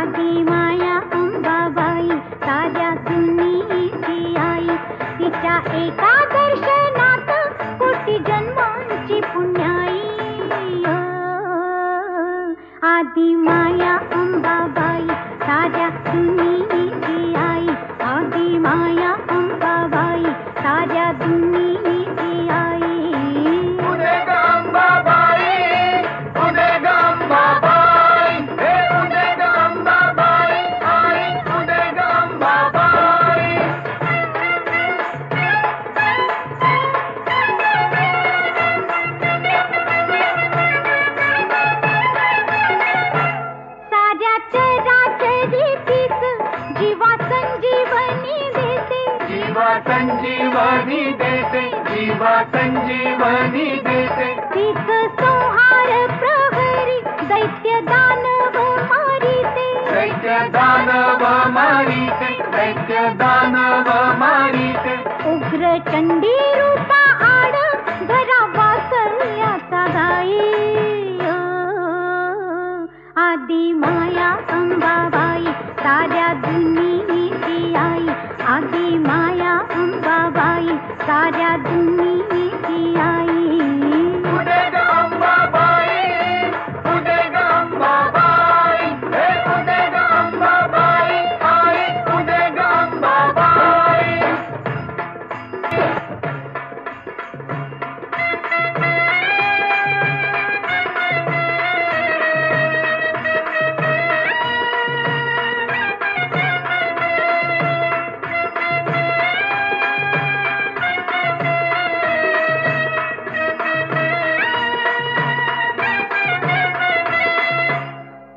आदि माया अंबाबाई साऱ्या दुनियेची आई. तिच्या एका दर्शनात कोटी जन्मांची पुण्याई. आदि माया अंबाबाई साऱ्या दुनियेची आई. आदि माया अंबाबाई साऱ्या दुनियेची आई. उदे ग अंबाबाई, उदे ग अंबाबाई, हे उदे ग अंबाबाई, आई उदे ग अंबाबाई. साऱ्या चराचरीतीच जीवा संजीवनी देते. जीवा संजीवनी देते, जीवा संजीवनी देते. तीच संहार प्रहरी दैत्य दानव मारिते. दैत्य दानव मारिते, दैत्य दानव मारिते. उग्र चंडी रूपा आड घरा वासल्याचा गाई. आदि माया अंबाबाई साऱ्या दुनियेची आई. आदि माया अंबाबाई साऱ्या दुनियेची आई. उदे ग अंबाबाई, उदे ग अंबाबाई, हे उदे ग अंबाबाई, आई उदे ग अंबाबाई.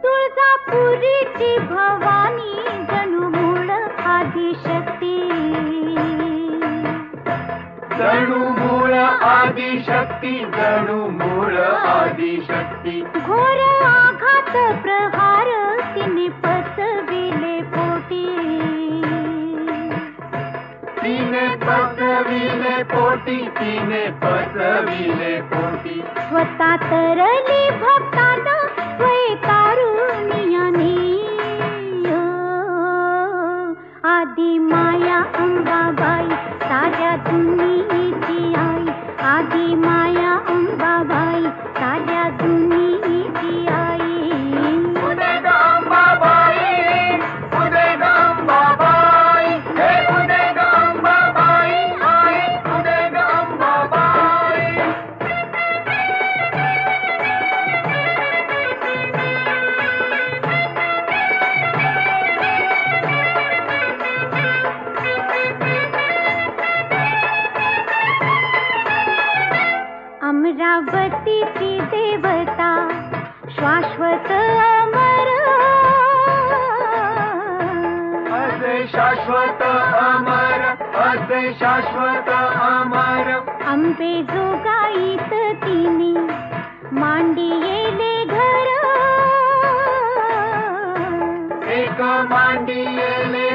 तुळजापुरीची भवानी जणू मूळ आदिशक्ती. जणू मूळ आदिशक्ती, जणू मूळ आदिशक्ती. घोर आघात प्रहार तिने पचविले पोटी. तिने पचविले पोटी, तिने पचविले पोटी. स्वतः तरली भक्तांना स्वय कारुण्याने. आदि माया अंबाबाई साऱ्या दुनियेची आई. आदि माया अंबाबाई साऱ्या दुनियेची आई. उदे ग अंबाबाई, उदे ग अंबाबाई, हे उदे ग अंबाबाई, आई उदे ग अंबाबाई. अमरावतीची देवता शाश्वत अमर. असे शाश्वत अमर, असे शाश्वत अमर. अंबे जोगाईत तिने मांडियेले घर. एक मांडियेले